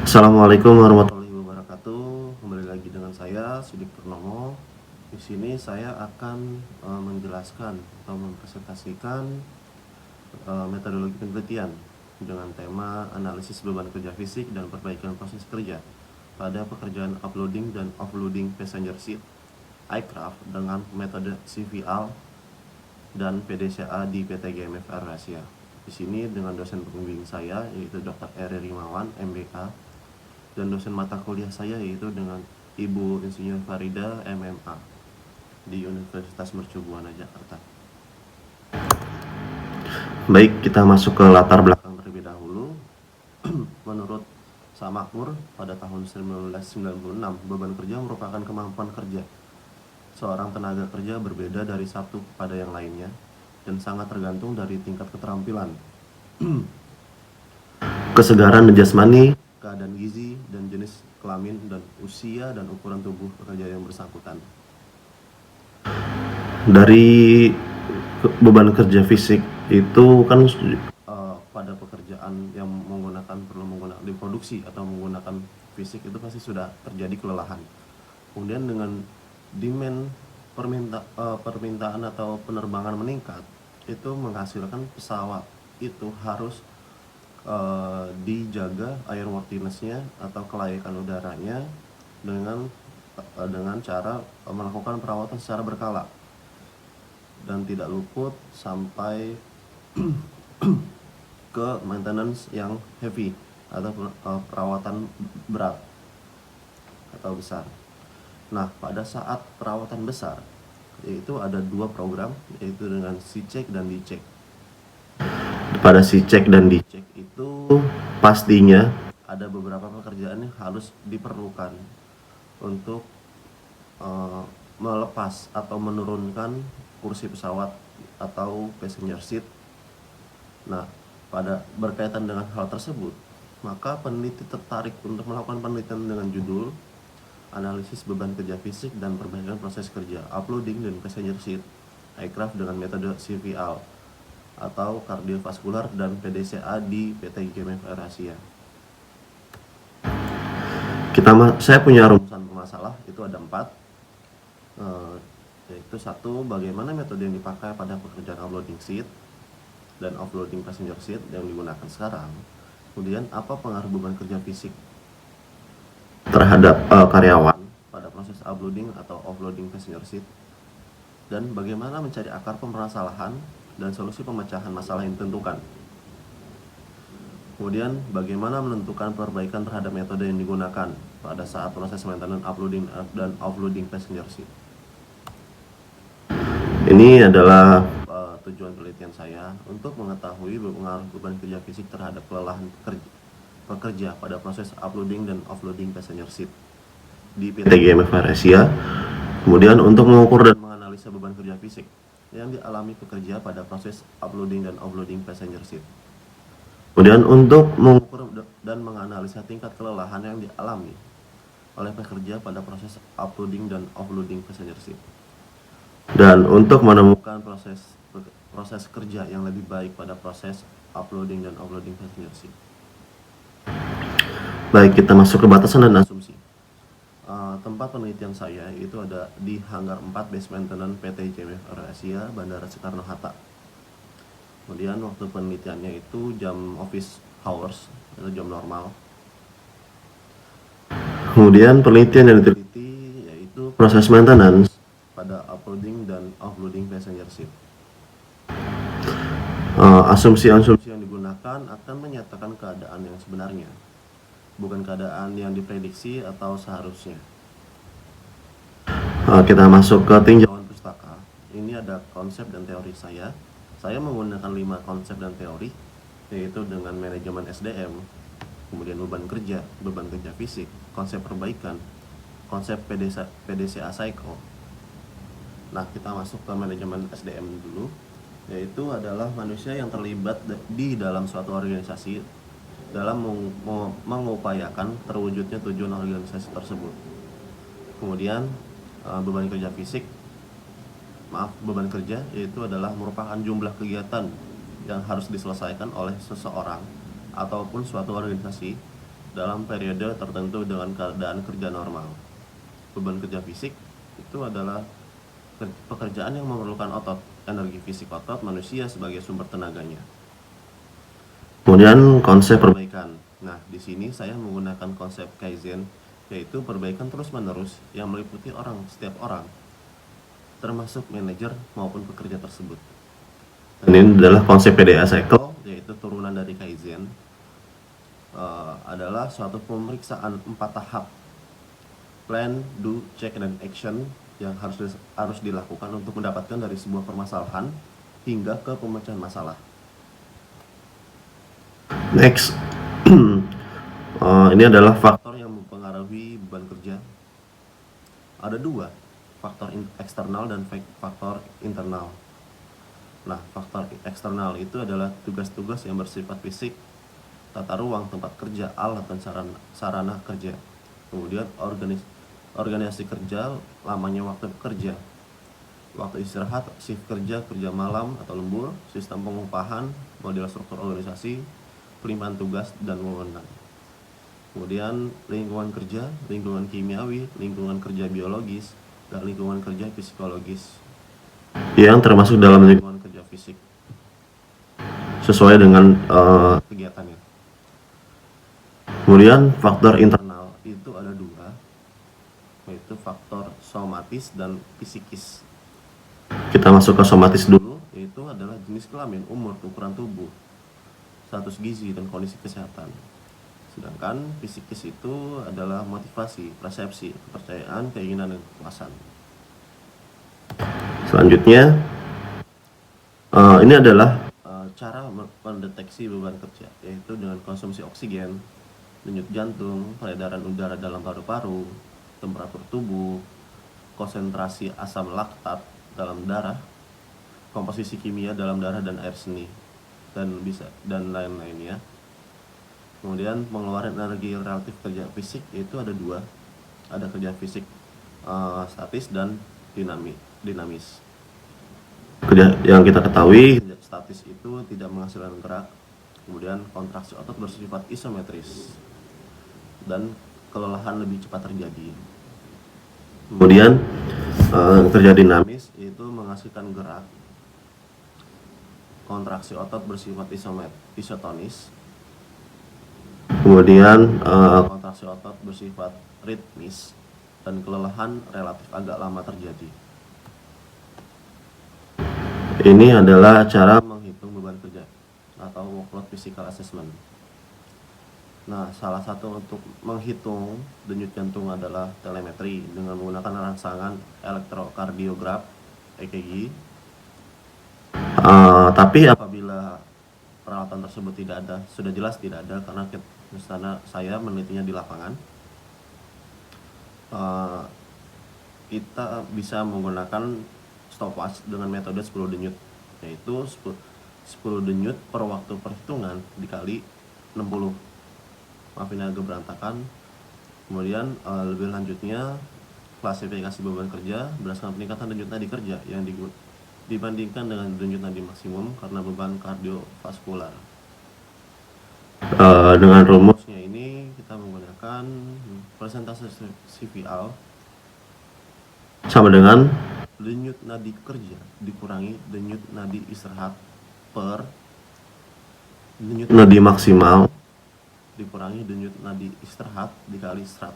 Assalamualaikum warahmatullahi wabarakatuh. Kembali lagi dengan saya Sidik Purnomo. Di sini saya akan menjelaskan atau mempresentasikan metodologi penelitian dengan tema analisis beban kerja fisik dan perbaikan proses kerja pada pekerjaan uploading dan offloading passenger seat aircraft dengan metode CVL dan PDCA di PT GMF AirAsia. Di sini dengan dosen pembimbing saya yaitu Dr. Eri Rimawan, MBA, dan dosen mata kuliah saya yaitu dengan Ibu Insinyur Farida, MMA, di Universitas Mercu Buana, Jakarta. Baik, kita masuk ke latar belakang terlebih dahulu. Menurut Samakmur, pada tahun 1996, beban kerja merupakan kemampuan kerja seorang tenaga kerja berbeda dari satu pada yang lainnya dan sangat tergantung dari tingkat keterampilan, kesegaran jasmani, keadaan gizi, dan jenis kelamin dan usia dan ukuran tubuh pekerja yang bersangkutan. Dari beban kerja fisik itu kan pada pekerjaan yang perlu menggunakan di produksi atau menggunakan fisik itu pasti sudah terjadi kelelahan. Kemudian dengan demand permintaan atau penerbangan meningkat, itu menghasilkan pesawat itu harus dijaga airworthiness-nya atau kelayakan udaranya dengan cara melakukan perawatan secara berkala dan tidak luput sampai ke maintenance yang heavy atau perawatan berat atau besar. Nah, pada saat perawatan besar yaitu ada dua program, yaitu dengan C-check dan D-check. Pada C-check dan D-check itu pastinya ada beberapa pekerjaan yang harus diperlukan untuk melepas atau menurunkan kursi pesawat atau passenger seat. Nah, pada berkaitan dengan hal tersebut, maka peneliti tertarik untuk melakukan penelitian dengan judul analisis beban kerja fisik dan perbaikan proses kerja uploading dan passenger seat aircraft dengan metode CVL atau kardiovaskular dan PDCA di PT GMF AirAsia. Saya punya rumusan masalah, itu ada 4, yaitu 1, bagaimana metode yang dipakai pada pekerjaan uploading seat dan offloading passenger seat yang digunakan sekarang. Kemudian apa pengaruh beban kerja fisik terhadap karyawan pada proses uploading atau offloading passenger seat, dan bagaimana mencari akar permasalahan dan solusi pemecahan masalah yang ditentukan. Kemudian bagaimana menentukan perbaikan terhadap metode yang digunakan pada saat proses maintenance uploading dan offloading passenger seat. Ini adalah tujuan penelitian saya untuk mengetahui pengaruh beban kerja fisik terhadap kelelahan pekerja pada proses uploading dan offloading passenger seat di PT GMF AirAsia. Kemudian untuk mengukur dan menganalisa beban kerja fisik yang dialami pekerja pada proses uploading dan offloading passenger seat. Kemudian untuk mengukur dan menganalisa tingkat kelelahan yang dialami oleh pekerja pada proses uploading dan offloading passenger seat. Dan untuk menemukan proses kerja yang lebih baik pada proses uploading dan offloading passenger seat. Baik, kita masuk ke batasan dan asumsi. Tempat penelitian saya itu ada di Hangar 4 Base Maintenance PT GMF AirAsia, Bandara Soekarno-Hatta. Kemudian waktu penelitiannya itu jam office hours atau jam normal. Kemudian penelitian yang diteliti yaitu proses maintenance pada uploading dan offloading passenger seat. Asumsi-asumsi yang digunakan akan menyatakan keadaan yang sebenarnya, bukan keadaan yang diprediksi atau seharusnya. Kita masuk ke tinjauan pustaka. Ini ada konsep dan teori saya. Saya menggunakan 5 konsep dan teori, yaitu dengan manajemen SDM, kemudian beban kerja fisik, konsep perbaikan, konsep PDCA cycle. Nah, kita masuk ke manajemen SDM dulu, yaitu adalah manusia yang terlibat di dalam suatu organisasi dalam mengupayakan terwujudnya tujuan organisasi tersebut. Kemudian beban kerja yaitu adalah merupakan jumlah kegiatan yang harus diselesaikan oleh seseorang ataupun suatu organisasi dalam periode tertentu dengan keadaan kerja normal. Beban kerja fisik itu adalah pekerjaan yang memerlukan otot, energi fisik otot manusia sebagai sumber tenaganya. Kemudian konsep perbaikan. Nah, di sini saya menggunakan konsep Kaizen, yaitu perbaikan terus-menerus yang meliputi setiap orang, termasuk manajer maupun pekerja tersebut. Dan ini adalah konsep PDA Cycle, yaitu turunan dari Kaizen. Adalah suatu pemeriksaan 4 tahap: plan, do, check, dan action yang harus dilakukan untuk mendapatkan dari sebuah permasalahan hingga ke pemecahan masalah. Next, ini adalah faktor yang mempengaruhi beban kerja. Ada 2, faktor eksternal dan faktor internal. Nah, faktor eksternal itu adalah tugas-tugas yang bersifat fisik, tata ruang tempat kerja, alat dan sarana kerja. Kemudian organisasi kerja, lamanya waktu bekerja, waktu istirahat, shift kerja, kerja malam atau lembur, sistem pengupahan, model struktur organisasi, pelimpahan tugas dan wewenang. Kemudian lingkungan kerja, lingkungan kimiawi, lingkungan kerja biologis, dan lingkungan kerja psikologis yang termasuk dalam lingkungan kerja fisik sesuai dengan kegiatannya. Kemudian faktor internal itu ada 2, yaitu faktor somatis dan psikis. Kita masuk ke somatis dulu, yaitu adalah jenis kelamin, umur, ukuran tubuh, status gizi, dan kondisi kesehatan. Sedangkan psikis itu adalah motivasi, persepsi, kepercayaan, keinginan, dan kepuasan. Selanjutnya, ini adalah cara mendeteksi beban kerja, yaitu dengan konsumsi oksigen, denyut jantung, peredaran udara dalam paru-paru, temperatur tubuh, konsentrasi asam laktat dalam darah, komposisi kimia dalam darah dan air seni, dan lain-lainnya. Kemudian pengeluaran energi relatif kerja fisik itu ada 2, ada kerja fisik statis dan dinamis. Kerja yang kita ketahui, kerja statis itu tidak menghasilkan gerak, kemudian kontraksi otot bersifat isometris dan kelelahan lebih cepat terjadi. Kemudian kerja dinamis itu menghasilkan gerak, kontraksi otot bersifat isotonis, kemudian kontraksi otot bersifat ritmis, dan kelelahan relatif agak lama terjadi. Ini adalah cara menghitung beban kerja atau workload physical assessment. Nah, salah satu untuk menghitung denyut jantung adalah telemetri dengan menggunakan rangsangan elektrokardiograf (EKG). Tapi apabila peralatan tersebut tidak ada, sudah jelas tidak ada karena saya menelitinya di lapangan. Kita bisa menggunakan stopwatch dengan metode 10 denyut, yaitu 10 denyut per waktu perhitungan dikali 60. Maaf, ini agak berantakan. Kemudian lebih lanjutnya, klasifikasi beban kerja berdasarkan peningkatan denyut nadi kerja yang dibandingkan dengan denyut nadi maksimum karena beban kardiovaskular. Dengan rumusnya ini kita menggunakan persentase CVL sama dengan denyut nadi kerja dikurangi denyut nadi istirahat per denyut nadi maksimal dikurangi denyut nadi istirahat dikali 100,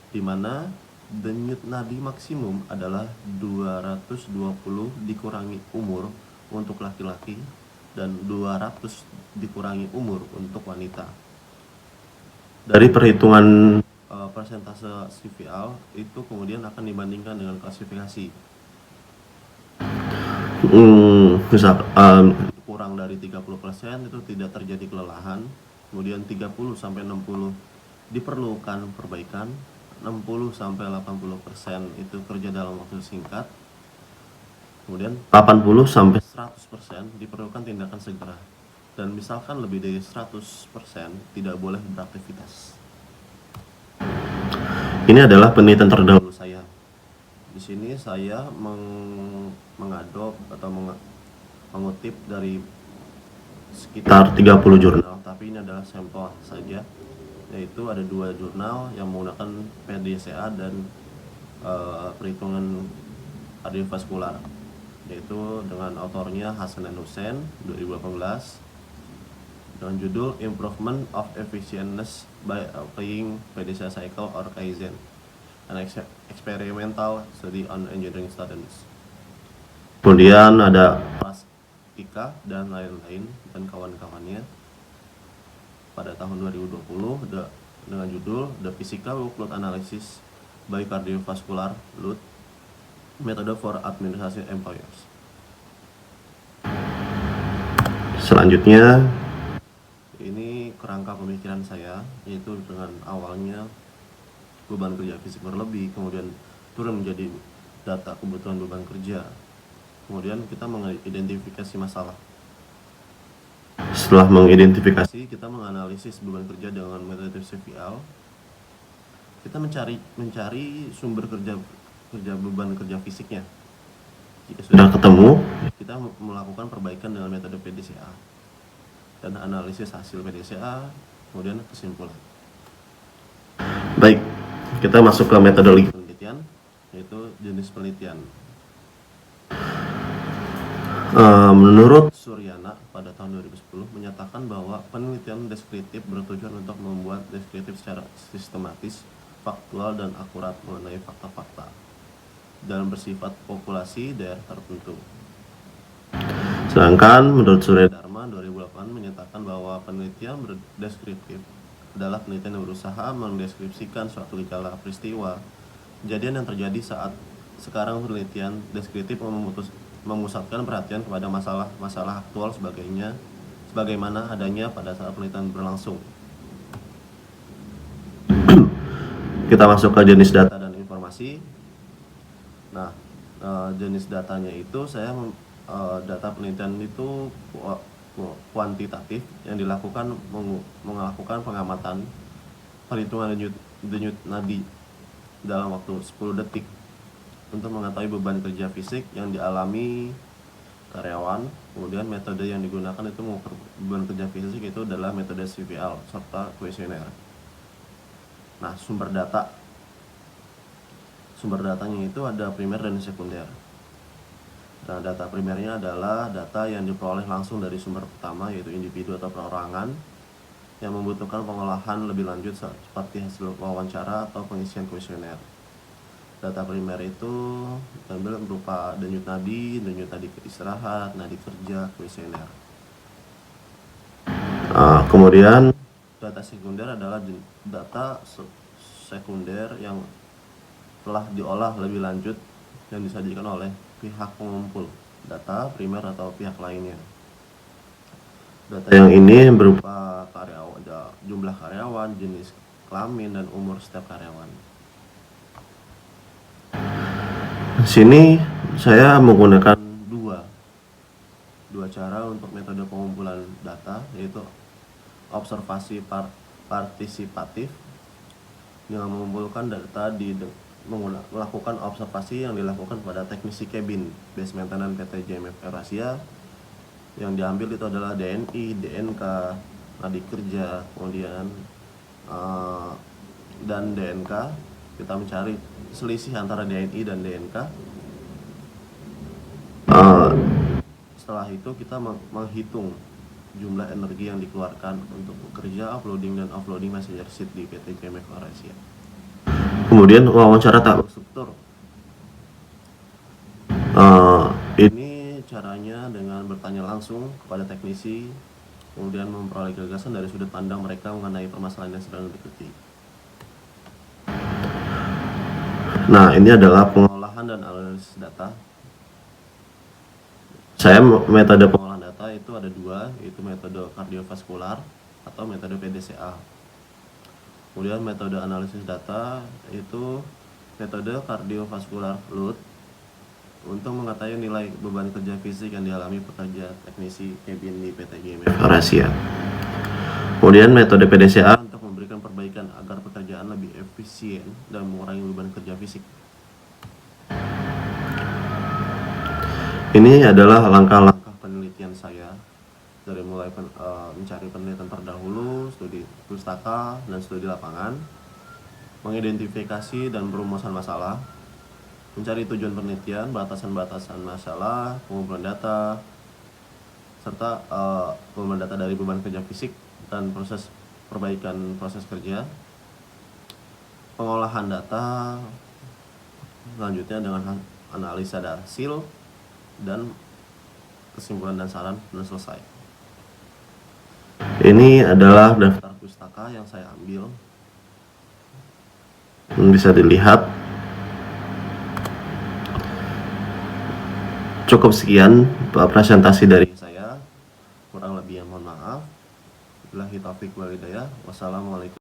di mana denyut nadi maksimum adalah 220 dikurangi umur untuk laki-laki dan 200 dikurangi umur untuk wanita. Dari perhitungan persentase CVL itu kemudian akan dibandingkan dengan klasifikasi. Misal kurang dari 30% itu tidak terjadi kelelahan, kemudian 30-60 diperlukan perbaikan, 60-80% itu kerja dalam waktu singkat, kemudian 80-100% diperlukan tindakan segera, dan misalkan lebih dari 100% tidak boleh beraktivitas. Ini adalah penelitian terdahulu saya. Di sini saya mengadop atau mengutip dari sekitar 30 jurnal, tapi ini adalah sampel saja, yaitu ada 2 jurnal yang menggunakan PDCA dan perhitungan kardiovaskular, yaitu dengan autornya Hasan dan Hussein 2018 dengan judul Improvement of Efficiency by Applying PDCA Cycle or Kaizen, an experimental study on engineering students. Kemudian ada Pika dan lain-lain dan kawan-kawannya pada tahun 2020 dengan judul The Physical Workload Analysis by Cardiovascular Load Method for Administration Employers. Selanjutnya, ini kerangka pemikiran saya, yaitu dengan awalnya beban kerja fisik berlebih, kemudian turun menjadi data kebutuhan beban kerja, kemudian kita mengidentifikasi masalah. Setelah mengidentifikasi, kita menganalisis beban kerja dengan metode CVL. Kita mencari sumber kerja beban kerja fisiknya. Jika sudah ketemu, kita melakukan perbaikan dengan metode PDCA dan analisis hasil PDCA, kemudian kesimpulan. Baik, kita masuk ke metodologi penelitian, yaitu jenis penelitian. Menurut Suryana pada tahun 2010 menyatakan bahwa penelitian deskriptif bertujuan untuk membuat deskriptif secara sistematis, faktual, dan akurat mengenai fakta-fakta dan bersifat populasi daerah tertentu. Sedangkan menurut Surya Dharma 2008 menyatakan bahwa penelitian deskriptif adalah penelitian yang berusaha mendeskripsikan suatu gejala peristiwa kejadian yang terjadi saat. Sekarang penelitian deskriptif memusatkan perhatian kepada masalah aktual sebagaimana adanya pada saat penelitian berlangsung. Kita masuk ke jenis data dan informasi. Nah, jenis datanya itu data penelitian itu kuantitatif yang dilakukan melakukan pengamatan perhitungan denyut nadi dalam waktu 10 detik untuk mengetahui beban kerja fisik yang dialami karyawan. Kemudian metode yang digunakan itu mengukur beban kerja fisik itu adalah metode CVL serta kuesioner. Nah, sumber datanya itu ada primer dan sekunder. Nah, data primernya adalah data yang diperoleh langsung dari sumber pertama, yaitu individu atau perorangan yang membutuhkan pengolahan lebih lanjut seperti hasil wawancara atau pengisian kuesioner. Data primer itu diambil berupa denyut nadi istirahat, nadi kerja, kuesioner. Kemudian data sekunder adalah data sekunder yang telah diolah lebih lanjut dan disajikan oleh pihak pengumpul data primer atau pihak lainnya. Data yang ini berupa jumlah karyawan, jenis kelamin, dan umur setiap karyawan. Di sini saya menggunakan dua cara untuk metode pengumpulan data, yaitu observasi partisipatif dengan mengumpulkan data melakukan observasi yang dilakukan pada teknisi cabin base maintenance PT JMF Eurasia. Yang diambil itu adalah DNI, DNK, nadi kerja, kemudian dan DNK. Kita mencari selisih antara DNI dan DNK. Setelah itu kita menghitung jumlah energi yang dikeluarkan untuk bekerja, uploading dan offloading messenger sheet di PT JMF Eurasia. Kemudian wawancara tak berstruktur. Ini caranya dengan bertanya langsung kepada teknisi, kemudian memperoleh gagasan dari sudut pandang mereka mengenai permasalahan yang sedang diikuti. Nah, ini adalah pengolahan dan analisis data. Metode pengolahan data itu ada dua, yaitu metode kardiovaskular atau metode PDCA. Kemudian metode analisis data itu metode kardiovaskular load untuk mengetahui nilai beban kerja fisik yang dialami pekerja teknisi cabin di PT JMF Eurasia. Kemudian metode PDCA untuk memberikan perbaikan agar pekerjaan lebih efisien dan mengurangi beban kerja fisik. Ini adalah langkah-langkah penelitian saya dari mulai mencari penelitian terdahulu, studi pustaka, dan studi lapangan, mengidentifikasi dan perumusan masalah, mencari tujuan penelitian, batasan-batasan masalah, pengumpulan data, serta pengumpulan data dari beban kerja fisik dan proses perbaikan proses kerja, pengolahan data, selanjutnya dengan analisa hasil, dan kesimpulan dan saran, dan selesai. Ini adalah daftar pustaka yang saya ambil. Bisa dilihat. Cukup sekian presentasi dari saya. Kurang lebihnya mohon maaf. Billahi taufiq wal hidayah. Wassalamualaikum.